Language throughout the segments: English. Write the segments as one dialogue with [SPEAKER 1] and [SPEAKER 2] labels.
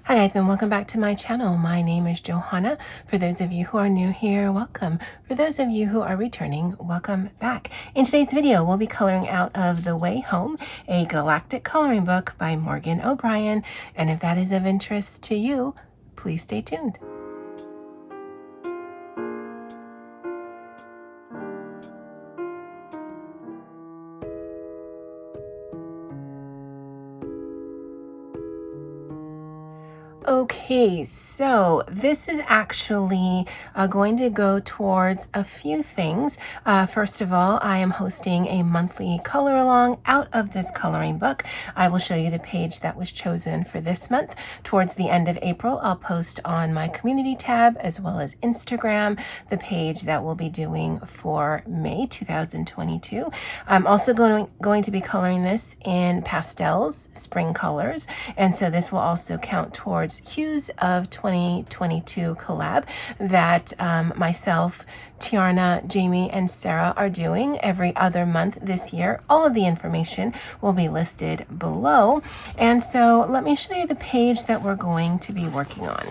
[SPEAKER 1] Hi guys, and welcome back to my channel. My name is Johanna. For those of you who are new here, welcome. For those of you who are returning, welcome back. In today's video, we'll be coloring out of The Way Home, a galactic coloring book by Morgan O'Brien. And if that is of interest to you, please stay tuned. Okay, so this is actually going to go towards a few things. First of all, I am hosting a monthly color along out of this coloring book. I will show you the page that was chosen for this month. Towards the end of April, I'll post on my community tab as well as Instagram the page that we'll be doing for May 2022. I'm also going to be coloring this in pastels, spring colors, and so this will also count towards Hues of 2022 collab that myself, Te-Arnna, Jamie, and Sara are doing every other month this year. All of the information will be listed below. And so let me show you the page that we're going to be working on.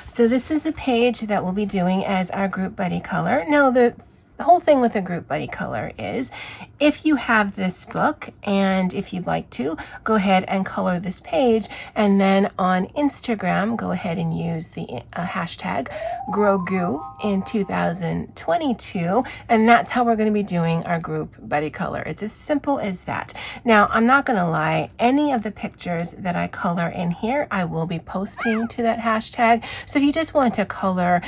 [SPEAKER 1] So this is the page that we'll be doing as our group buddy color. Now the whole thing with a group buddy color is if you have this book and if you'd like to, go ahead and color this page, and then on Instagram, go ahead and use the hashtag Grogu in 2022, and that's how we're going to be doing our group buddy color. It's as simple as that. Now, I'm not going to lie, any of the pictures that I color in here, I will be posting to that hashtag. So if you just want to color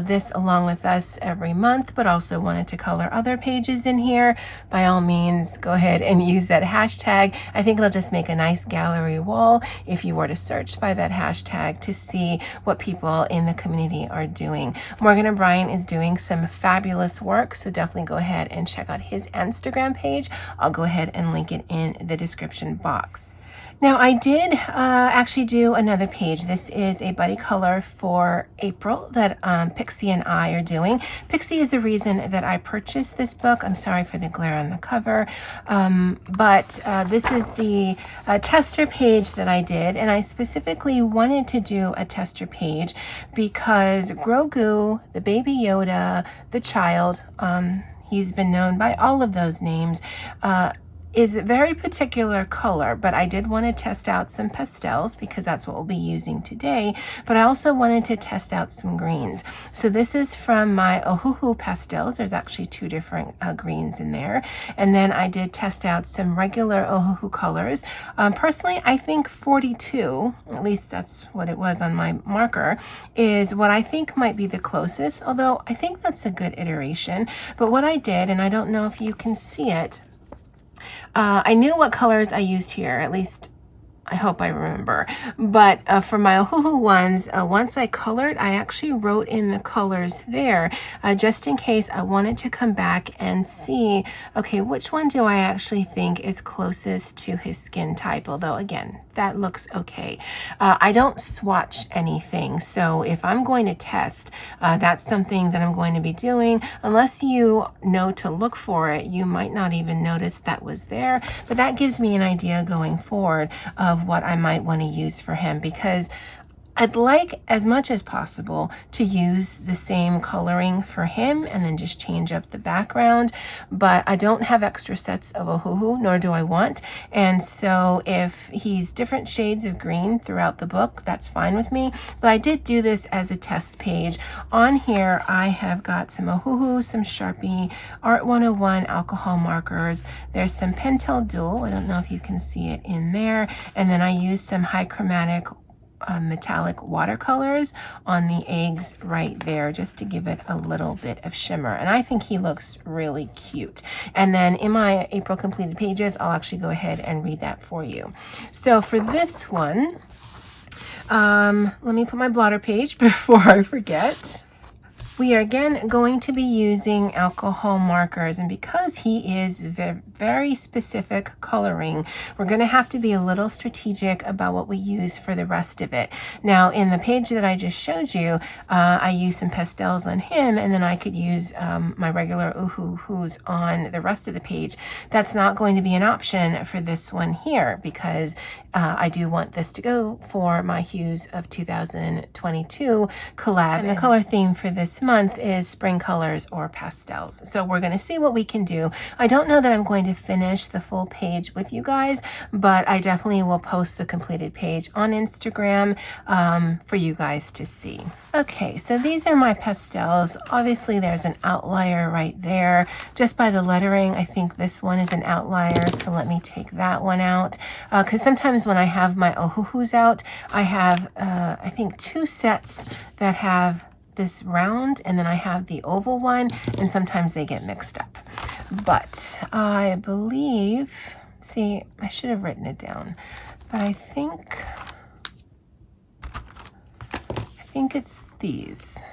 [SPEAKER 1] this along with us every month, but also wanted to color other pages in here, by all means, go ahead and use that hashtag. I think it'll just make a nice gallery wall if you were to search by that hashtag to see what people in the community are doing. Morgan O'Brien is doing some fabulous work, so definitely go ahead and check out his Instagram page. I'll go ahead and link it in the description box. Now, I did actually do another page. This is a buddy color for April that Pixie and I are doing. Pixie is the reason that I purchased this book. I'm sorry for the glare on the cover, but this is the tester page that I did, and I specifically wanted to do a tester page because Grogu, the baby Yoda, the child, he's been known by all of those names, is a very particular color, but I did want to test out some pastels because that's what we'll be using today, but I also wanted to test out some greens. So this is from my Ohuhu pastels. There's actually two different greens in there, and then I did test out some regular Ohuhu colors. Personally, I think 42, at least that's what it was on my marker, is what I think might be the closest, although I think that's a good iteration. But what I did, and I don't know if you can see it, I knew what colors I used here, at least I hope I remember. But for my Ohuhu ones, once I colored, I actually wrote in the colors there, just in case I wanted to come back and see, okay, which one do I actually think is closest to his skin type? Although, again, that looks okay. I don't swatch anything, so if I'm going to test, that's something that I'm going to be doing. Unless you know to look for it, you might not even notice that was there, but that gives me an idea going forward of what I might want to use for him, because I'd like as much as possible to use the same coloring for him and then just change up the background, but I don't have extra sets of Ohuhu, nor do I want, and so if he's different shades of green throughout the book, that's fine with me. But I did do this as a test page. On here I have got some Ohuhu, some Sharpie, Art 101 alcohol markers, there's some Pentel Dual, I don't know if you can see it in there, and then I used some high chromatic metallic watercolors on the eggs right there just to give it a little bit of shimmer, and I think he looks really cute. And then in my April completed pages, I'll actually go ahead and read that for you. So for this one, let me put my blotter page before I forget. We are again going to be using alcohol markers, and because he is very specific coloring, we're going to have to be a little strategic about what we use for the rest of it. Now, in the page that I just showed you, I used some pastels on him, and then I could use my regular Ohuhus on the rest of the page. That's not going to be an option for this one here because I do want this to go for my Hues of 2022 collab. And the color theme for this month is spring colors or pastels. So we're going to see what we can do. I don't know that I'm going to finish the full page with you guys, but I definitely will post the completed page on Instagram for you guys to see. Okay, so these are my pastels. Obviously there's an outlier right there. Just by the lettering, I think this one is an outlier, so let me take that one out. Because sometimes when I have my ohuhus out, I have, I think, 2 sets that have this round, and then I have the oval one, and sometimes they get mixed up. But I believe, see, I should have written it down, but I think it's these.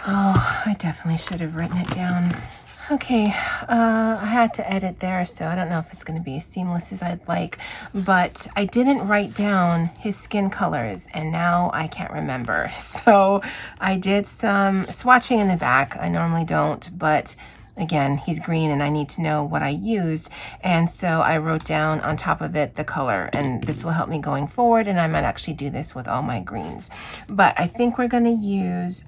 [SPEAKER 1] Oh, I definitely should have written it down. Okay, I had to edit there, so I don't know if it's going to be as seamless as I'd like, but I didn't write down his skin colors, and now I can't remember. So I did some swatching in the back. I normally don't, but again, he's green and I need to know what I used. And so I wrote down on top of it the color, and this will help me going forward. And I might actually do this with all my greens, but I think we're going to use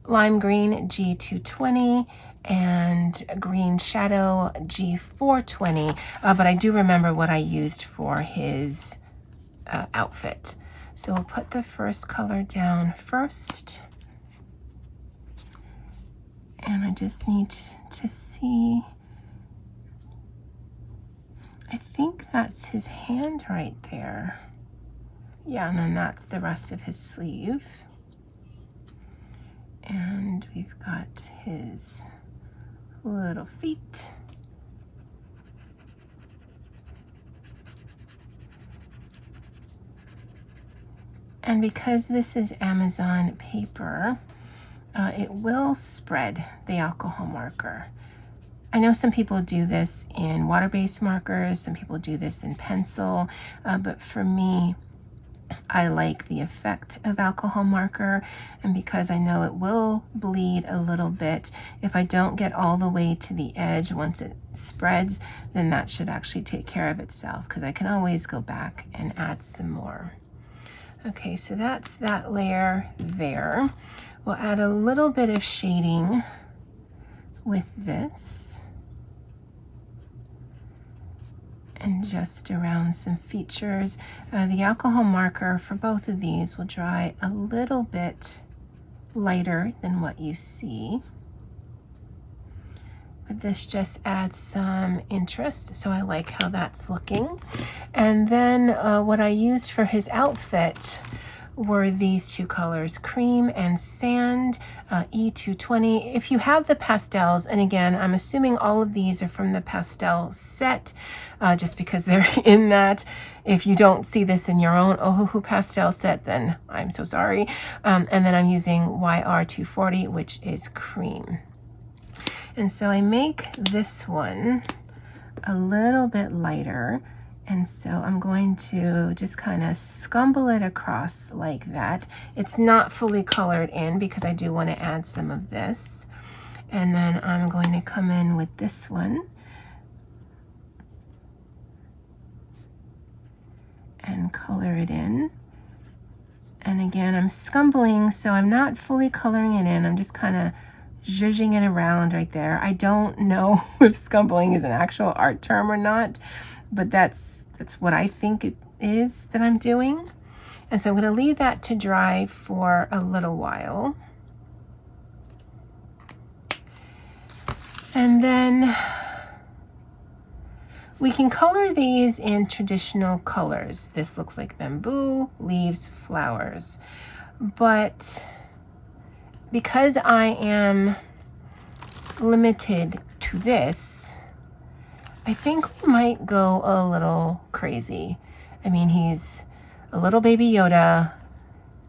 [SPEAKER 1] lime green G220 and green shadow G420. But I do remember what I used for his outfit. So we'll put the first color down first. And I just need to see, I think that's his hand right there. Yeah, and then that's the rest of his sleeve. And we've got his little feet. And because this is Amazon paper, it will spread the alcohol marker. I know some people do this in water-based markers, some people do this in pencil, but for me, I like the effect of alcohol marker, and because I know it will bleed a little bit, if I don't get all the way to the edge once it spreads, then that should actually take care of itself, because I can always go back and add some more. Okay, so that's that layer there. We'll add a little bit of shading with this. And just around some features. The alcohol marker for both of these will dry a little bit lighter than what you see. But this just adds some interest, so I like how that's looking. And then what I used for his outfit were these 2 colors, cream and sand, E220. If you have the pastels, and again, I'm assuming all of these are from the pastel set, just because they're in that. If you don't see this in your own Ohuhu pastel set, then I'm so sorry. And then I'm using YR240, which is cream. And so I make this one a little bit lighter. And so I'm going to just kind of scumble it across like that. It's not fully colored in because I do want to add some of this. And then I'm going to come in with this one and color it in. And again, I'm scumbling, so I'm not fully coloring it in. I'm just kind of zhuzhing it around right there. I don't know if scumbling is an actual art term or not, but that's what I think it is that I'm doing. And so I'm going to leave that to dry for a little while. And then we can color these in traditional colors. This looks like bamboo, leaves, flowers. But because I am limited to this, I think we might go a little crazy. I mean, he's a little baby Yoda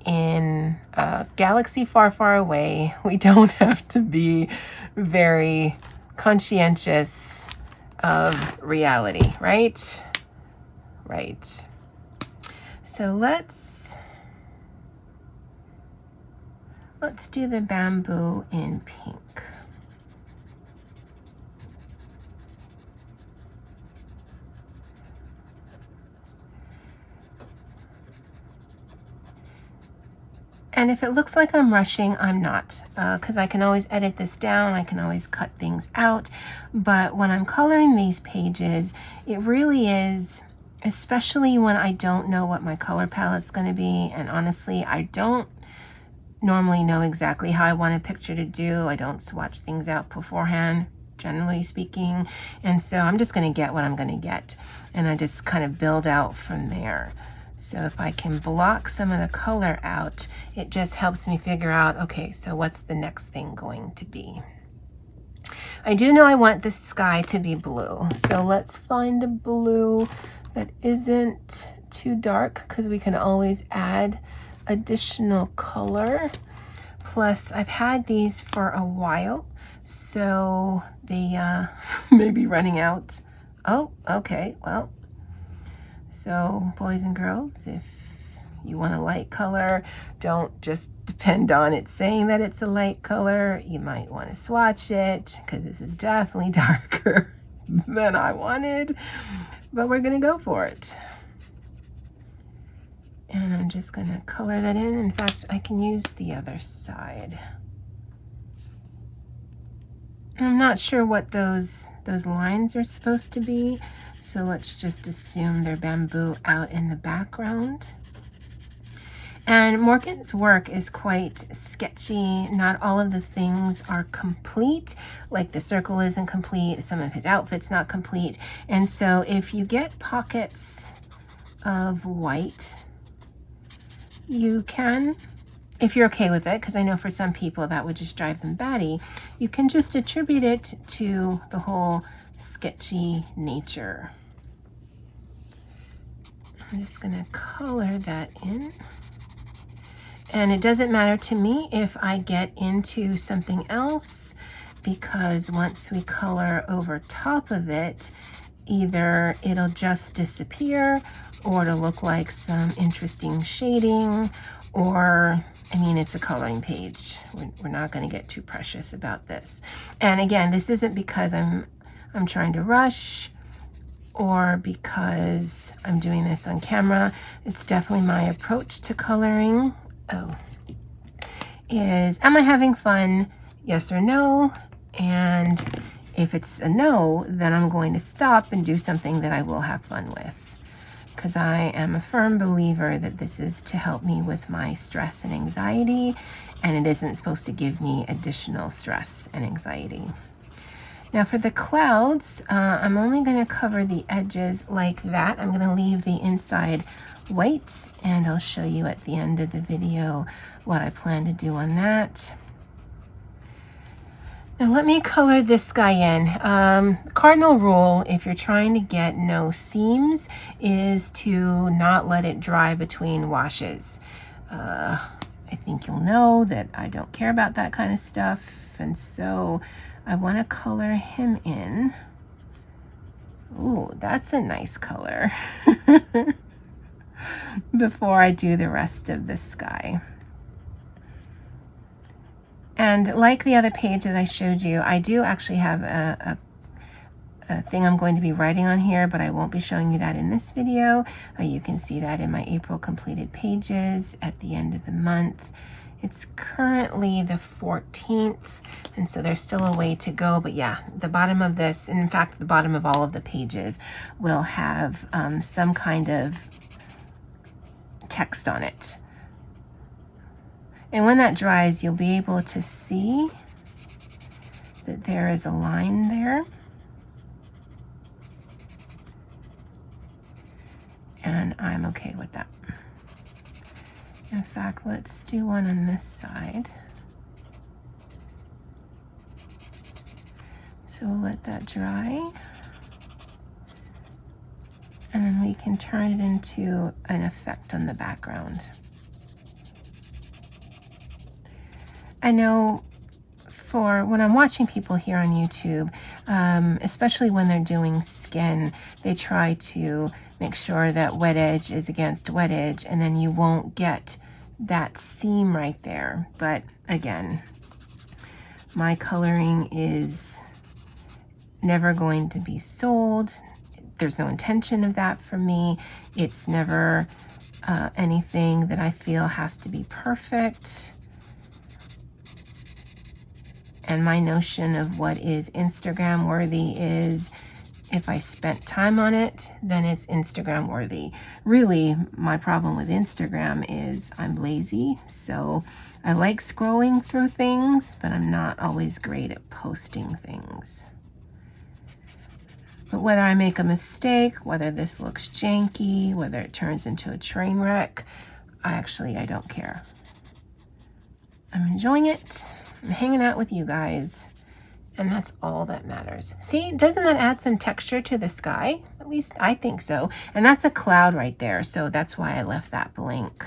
[SPEAKER 1] in a galaxy far, far away. We don't have to be very conscientious of reality, right? Right. So let's do the bamboo in pink. And if it looks like I'm rushing, I'm not, because I can always edit this down. I can always cut things out. But when I'm coloring these pages, it really is, especially when I don't know what my color palette's going to be. And honestly, I don't normally know exactly how I want a picture to do. I don't swatch things out beforehand, generally speaking. And so I'm just going to get what I'm going to get. And I just kind of build out from there. So if I can block some of the color out, it just helps me figure out, okay, so what's the next thing going to be? I do know I want the sky to be blue. So let's find a blue that isn't too dark, because we can always add additional color. Plus, I've had these for a while, so they may be running out. Oh, okay, well. So boys and girls, if you want a light color, don't just depend on it saying that it's a light color. You might want to swatch it, because this is definitely darker than I wanted, but we're going to go for it. And I'm just going to color that in. In fact, I can use the other side. I'm not sure what those lines are supposed to be, so let's just assume they're bamboo out in the background. And Morgan's work is quite sketchy. Not all of the things are complete, like the circle isn't complete, some of his outfit's not complete. And so if you get pockets of white, you can, if you're okay with it, because I know for some people that would just drive them batty, you can just attribute it to the whole sketchy nature. I'm just going to color that in. And it doesn't matter to me if I get into something else, because once we color over top of it, either it'll just disappear, or it'll look like some interesting shading, or, I mean, it's a coloring page. We're not going to get too precious about this. And again, this isn't because I'm trying to rush, or because I'm doing this on camera. It's definitely my approach to coloring. Is, am I having fun? Yes or no? And if it's a no, then I'm going to stop and do something that I will have fun with. Because I am a firm believer that this is to help me with my stress and anxiety, and it isn't supposed to give me additional stress and anxiety. Now for the clouds, I'm only going to cover the edges like that. I'm going to leave the inside white, and I'll show you at the end of the video what I plan to do on that. Now let me color this guy in. Cardinal rule, if you're trying to get no seams, is to not let it dry between washes. I think you'll know that I don't care about that kind of stuff, and so I want to color him in. Ooh, that's a nice color. Before I do the rest of the sky. And like the other page that I showed you, I do actually have a thing I'm going to be writing on here, but I won't be showing you that in this video. You can see that in my April completed pages at the end of the month. It's currently the 14th, and so there's still a way to go. But yeah, the bottom of this, and in fact, the bottom of all of the pages will have some kind of text on it. And when that dries, you'll be able to see that there is a line there. And I'm okay with that. In fact, let's do one on this side. So we'll let that dry. And then we can turn it into an effect on the background. I know for when I'm watching people here on YouTube, especially when they're doing skin, they try to make sure that wet edge is against wet edge, and then you won't get that seam right there. But again, my coloring is never going to be sold. there's no intention of that for me. It's never anything that I feel has to be perfect. And my notion of what is Instagram worthy is, if I spent time on it, then it's Instagram worthy. Really, my problem with Instagram is I'm lazy. So I like scrolling through things, but I'm not always great at posting things. But whether I make a mistake, whether this looks janky, whether it turns into a train wreck, I don't care. I'm enjoying it. I'm hanging out with you guys. And that's all that matters. See, doesn't that add some texture to the sky? At least I think so. And that's a cloud right there. So that's why I left that blank.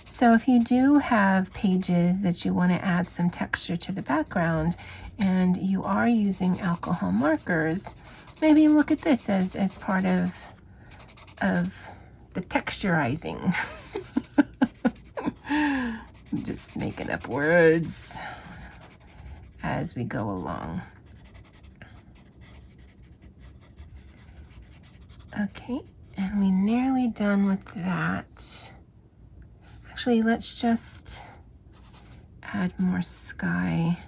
[SPEAKER 1] So if you do have pages that you want to add some texture to the background and you are using alcohol markers, maybe look at this as part of the texturizing. I'm just making up words as we go along. Okay, and we're nearly done with that. Actually, let's just add more sky.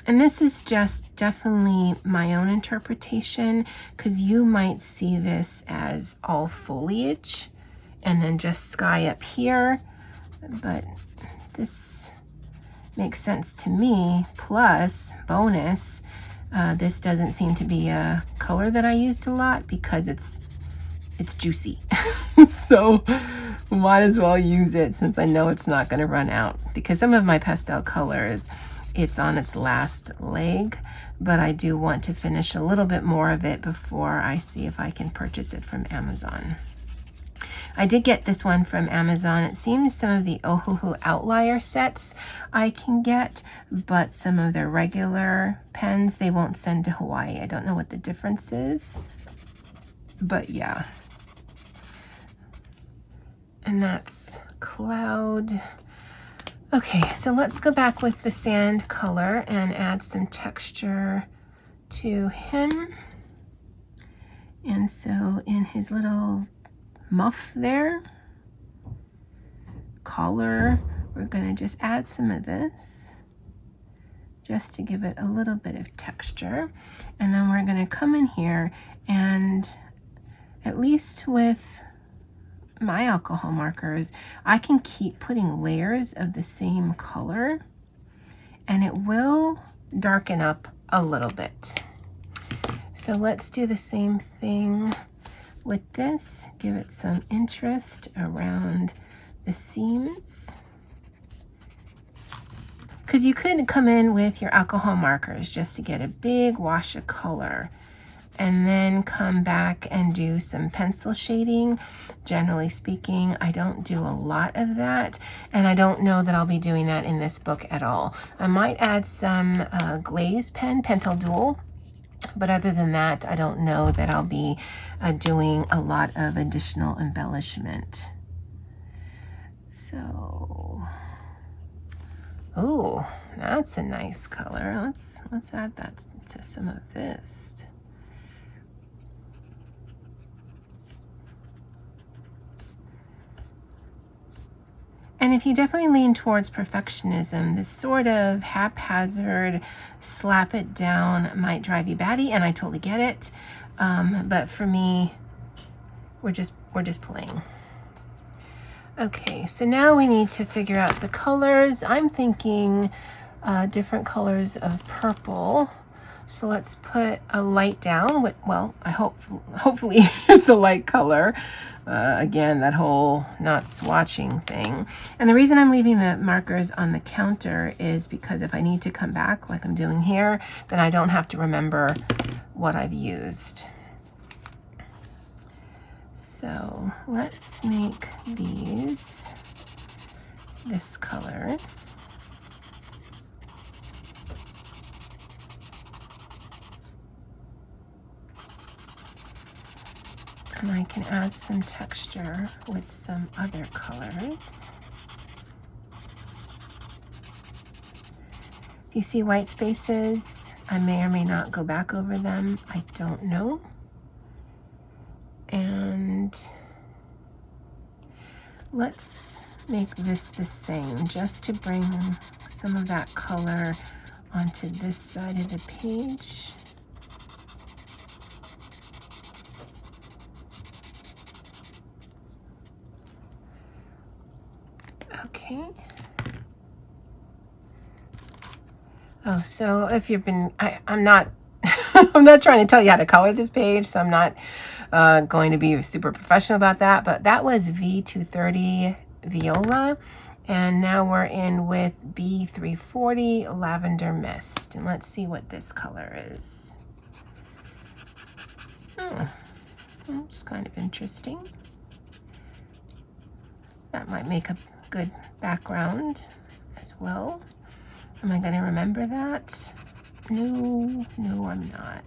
[SPEAKER 1] And this is just definitely my own interpretation, because you might see this as all foliage and then just sky up here, but this makes sense to me. Plus, bonus, this doesn't seem to be a color that I used a lot because it's juicy. So might as well use it since I know it's not going to run out, because some of my pastel colors, it's on its last leg, but I do want to finish a little bit more of it before I see if I can purchase it from Amazon. I did get this one from Amazon. It seems some of the Ohuhu outlier sets I can get, but some of their regular pens they won't send to Hawaii. I don't know what the difference is, but yeah. And that's cloud. Okay, so let's go back with the sand color and add some texture to him. And so in his little muff there, collar, we're going to just add some of this just to give it a little bit of texture. And then we're going to come in here and, at least with my alcohol markers, I can keep putting layers of the same color and it will darken up a little bit. So let's do the same thing with this. Give it some interest around the seams. Because you could come in with your alcohol markers just to get a big wash of color and then come back and do some pencil shading. Generally speaking, I don't do a lot of that, and I don't know that I'll be doing that in this book at all. I might add some glaze pen, Pentel Dual, but other than that, I don't know that I'll be doing a lot of additional embellishment. So, oh, that's a nice color. Let's add that to some of this. And if you definitely lean towards perfectionism, this sort of haphazard, slap it down might drive you batty, and I totally get it. But for me, we're just playing. Okay, so now we need to figure out the colors. I'm thinking different colors of purple. So let's put a light down. Well, hopefully it's a light color. Again, that whole not swatching thing. And the reason I'm leaving the markers on the counter is because if I need to come back like I'm doing here, then I don't have to remember what I've used. So let's make these this color. And I can add some texture with some other colors. If you see white spaces, I may or may not go back over them. I don't know. And let's make this the same, just to bring some of that color onto this side of the page. Okay. Oh, so if you've been, I'm not, I'm not trying to tell you how to color this page, so I'm not going to be super professional about that, but that was V230 Viola, and now we're in with B340 Lavender Mist, and let's see what this color is. It's kind of interesting. That might make a good background as well. Am I going to remember that? No, I'm not.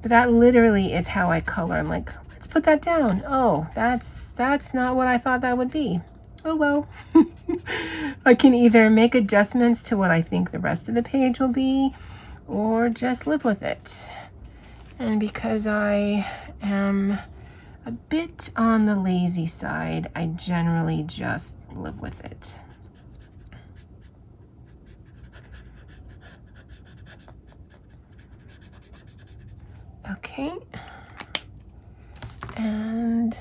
[SPEAKER 1] But that literally is how I color. I'm like, let's put that down. Oh, that's not what I thought that would be. Oh well. I can either make adjustments to what I think the rest of the page will be, or just live with it. And because I am a bit on the lazy side, I generally just live with it. Okay, and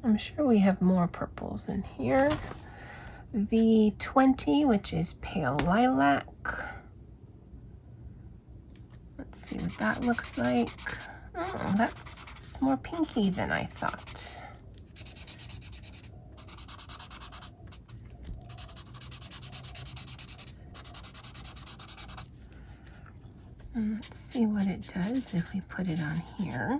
[SPEAKER 1] I'm sure we have more purples in here. V20, which is pale lilac. Let's see what that looks like. Oh, that's more pinky than I thought. And let's see what it does if we put it on here.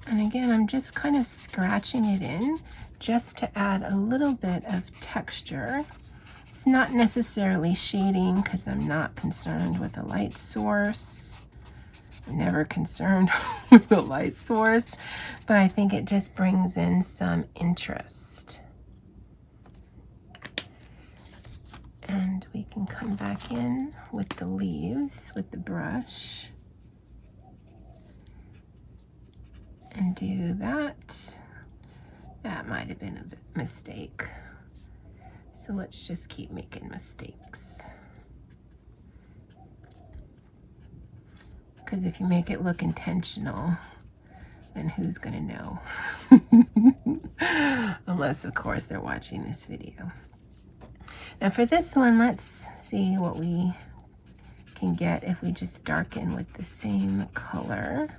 [SPEAKER 1] And again, I'm just kind of scratching it in just to add a little bit of texture. It's not necessarily shading because I'm not concerned with a light source. I'm never concerned with the light source, but I think it just brings in some interest. And we can come back in with the leaves with the brush and do that. That might have been a mistake. So let's just keep making mistakes. Because if you make it look intentional, then who's gonna know? Unless, of course, they're watching this video. Now for this one, let's see what we can get if we just darken with the same color.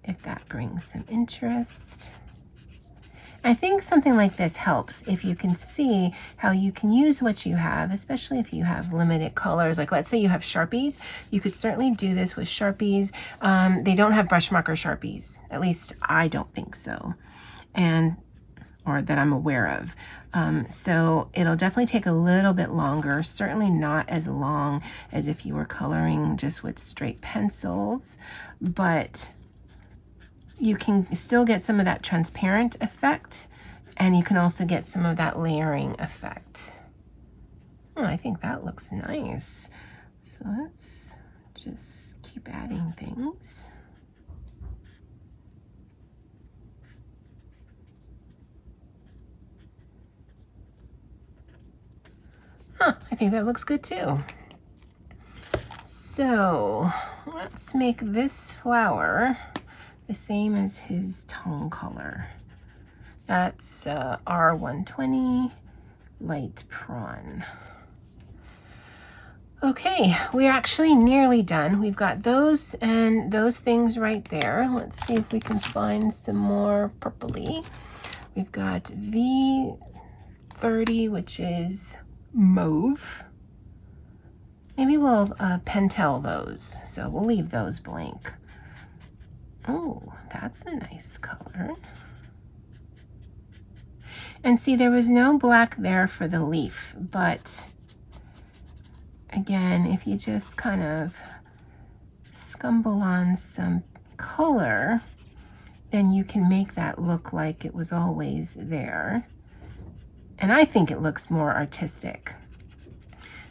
[SPEAKER 1] If that brings some interest. I think something like this helps if you can see how you can use what you have, especially if you have limited colors. Like let's say you have Sharpies, you could certainly do this with Sharpies. They don't have brush marker Sharpies, at least I don't think so, or that I'm aware of. So it'll definitely take a little bit longer, certainly not as long as if you were coloring just with straight pencils, but you can still get some of that transparent effect, and you can also get some of that layering effect. Oh, I think that looks nice. So let's just keep adding things. I think that looks good too. So let's make this flower the same as his tongue color. That's R120 Light Prawn. Okay, we're actually nearly done. We've got those and those things right there. Let's see if we can find some more purpley. We've got V30, which is mauve. Maybe we'll pentel those, so we'll leave those blank. Oh, that's a nice color. And see, there was no black there for the leaf, but again, if you just kind of scumble on some color, then you can make that look like it was always there. And I think it looks more artistic.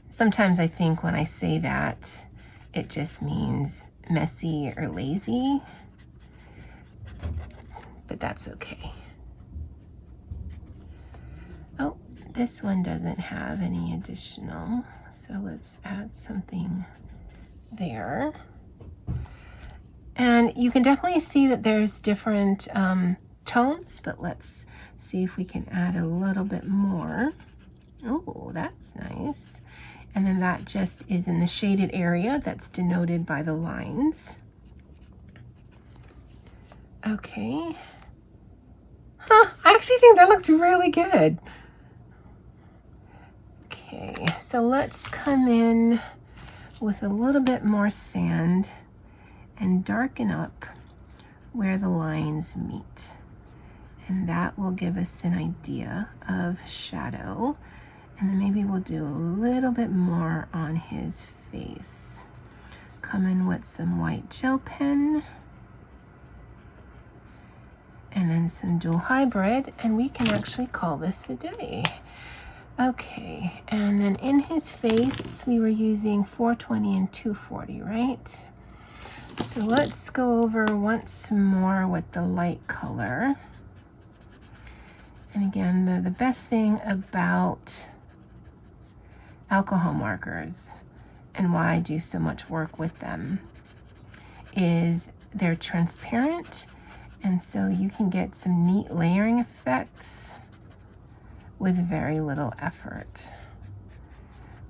[SPEAKER 1] Sometimes I think when I say that, it just means messy or lazy, but that's okay. Oh, this one doesn't have any additional, so let's add something there. And you can definitely see that there's different tones, but let's see if we can add a little bit more. Oh, that's nice. And then that just is in the shaded area that's denoted by the lines. Okay. Huh, I actually think that looks really good. Okay, so let's come in with a little bit more sand and darken up where the lines meet. And that will give us an idea of shadow. And then maybe we'll do a little bit more on his face. Come in with some white gel pen. And then some dual hybrid, and we can actually call this a day. Okay, and then in his face, we were using 420 and 240, right? So let's go over once more with the light color. And again, the best thing about alcohol markers and why I do so much work with them is they're transparent, and so you can get some neat layering effects with very little effort.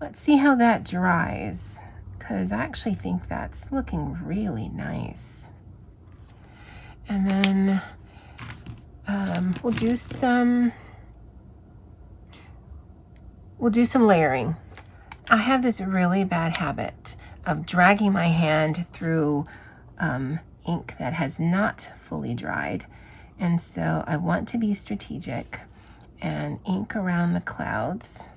[SPEAKER 1] Let's see how that dries, because I actually think that's looking really nice. And then we'll do some layering. I have this really bad habit of dragging my hand through ink that has not fully dried. And so I want to be strategic and ink around the clouds.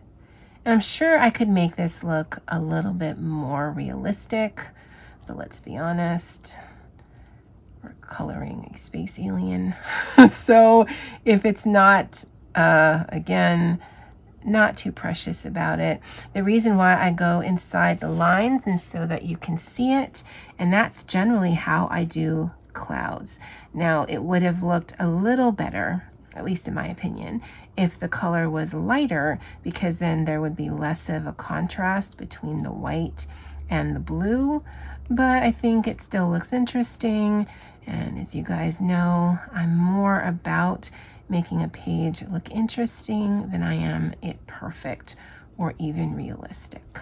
[SPEAKER 1] And I'm sure I could make this look a little bit more realistic, but let's be honest, we're coloring a space alien. So if it's not, again, not too precious about it. The reason why I go inside the lines and so that you can see it, and that's generally how I do clouds. Now, it would have looked a little better, at least in my opinion, if the color was lighter, because then there would be less of a contrast between the white and the blue, but I think it still looks interesting. And as you guys know, I'm more about making a page look interesting than I am it perfect or even realistic.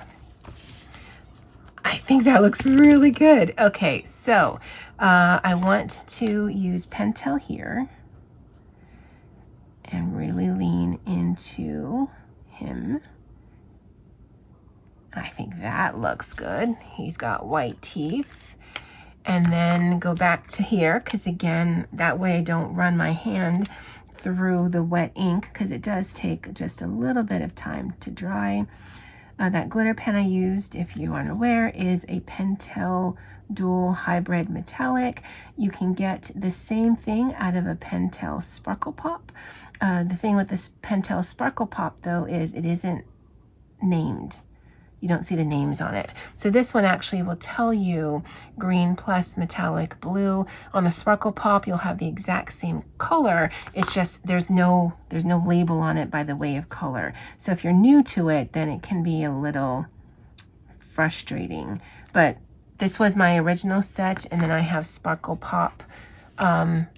[SPEAKER 1] I think that looks really good. Okay, so I want to use Pentel here and really lean into him. I think that looks good. He's got white teeth. And then go back to here, because again, that way I don't run my hand through the wet ink, because it does take just a little bit of time to dry. That glitter pen I used, if you aren't aware, is a Pentel Dual Hybrid Metallic. You can get the same thing out of a Pentel Sparkle Pop. The thing with this Pentel Sparkle Pop, though, is it isn't named. You don't see the names on it. So this one actually will tell you green plus metallic blue. On the Sparkle Pop, you'll have the exact same color. It's just there's no label on it by the way of color. So if you're new to it, then it can be a little frustrating. But this was my original set, and then I have Sparkle Pop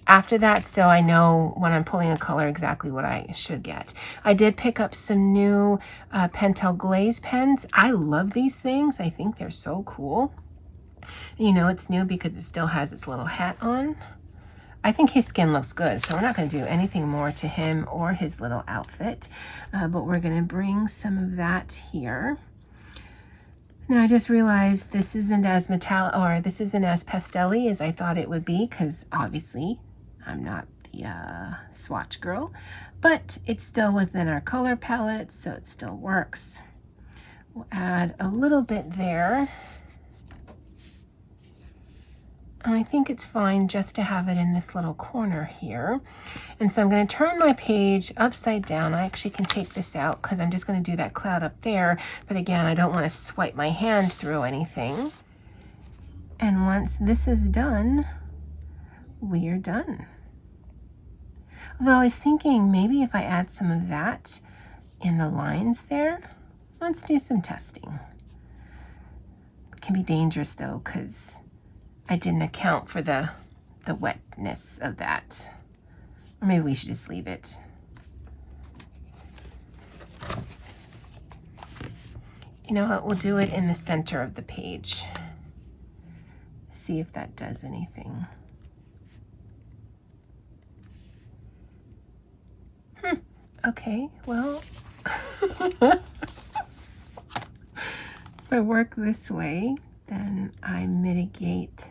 [SPEAKER 1] after that, so I know when I'm pulling a color exactly what I should get. I did pick up some new Pentel Glaze pens. I love these things. I think they're so cool. You know it's new because it still has its little hat on. I think his skin looks good, so we're not going to do anything more to him or his little outfit, but we're going to bring some of that here. Now I just realized this isn't as this isn't as pastel-y as I thought it would be, because obviously I'm not the swatch girl, but it's still within our color palette, so it still works. We'll add a little bit there. And I think it's fine just to have it in this little corner here. And so I'm going to turn my page upside down. I actually can take this out because I'm just going to do that cloud up there. But again, I don't want to swipe my hand through anything. And once this is done, we are done. Although I was thinking maybe if I add some of that in the lines there, let's do some testing. It can be dangerous though, because I didn't account for the wetness of that. Or maybe we should just leave it. You know what, we'll do it in the center of the page. See if that does anything. Okay, well, if I work this way, then I mitigate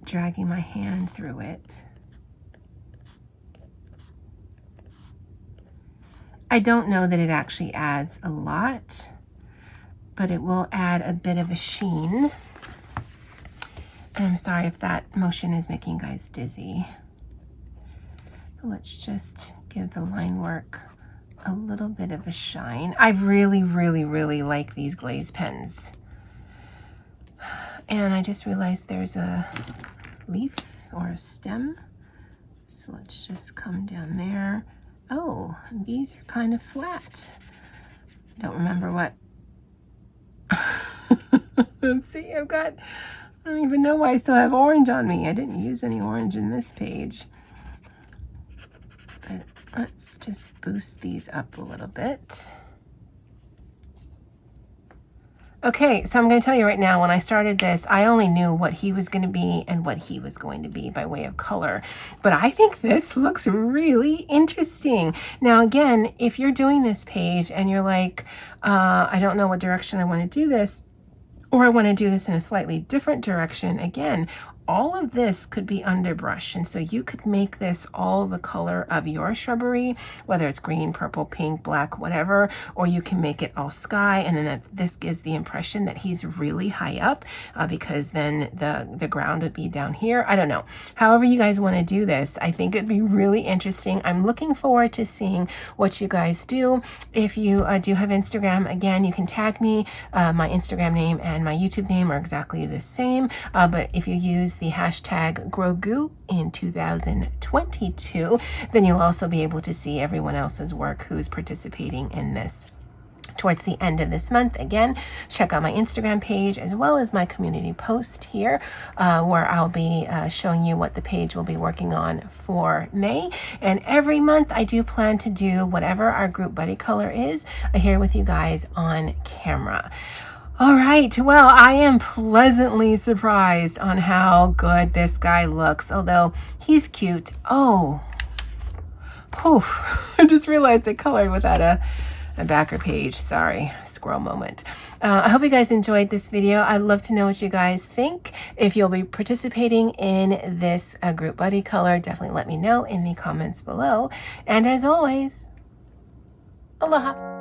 [SPEAKER 1] dragging my hand through it. I don't know that it actually adds a lot, but it will add a bit of a sheen. And I'm sorry if that motion is making you guys dizzy. But let's just give the line work a little bit of a shine. I really, really, really like these glaze pens. And I just realized there's a leaf or a stem. So let's just come down there. Oh, these are kind of flat. Don't remember what. Let's see, I don't even know why I still have orange on me. I didn't use any orange in this page. But let's just boost these up a little bit. Okay, so I'm going to tell you right now, when I started this, I only knew what he was going to be and what he was going to be by way of color. But I think this looks really interesting. Now, again, if you're doing this page and you're like, I don't know what direction I want to do this, or I want to do this in a slightly different direction, again, all of this could be underbrush. And so you could make this all the color of your shrubbery, whether it's green, purple, pink, black, whatever, or you can make it all sky. And then this gives the impression that he's really high up because then the ground would be down here. I don't know. However you guys want to do this, I think it'd be really interesting. I'm looking forward to seeing what you guys do. If you do have Instagram, again, you can tag me. My Instagram name and my YouTube name are exactly the same. But if you use the hashtag Grogu in 2022, then you'll also be able to see everyone else's work who's participating in this. Towards the end of this month, again, check out my Instagram page as well as my community post here where I'll be showing you what the page will be working on for May. And every month I do plan to do whatever our group buddy color is here with you guys on camera. All right, well, I am pleasantly surprised on how good this guy looks, although he's cute. Oh, I just realized I colored without a backer page. Sorry, squirrel moment. I hope you guys enjoyed this video. I'd love to know what you guys think. If you'll be participating in this group buddy color, definitely let me know in the comments below. And as always, aloha.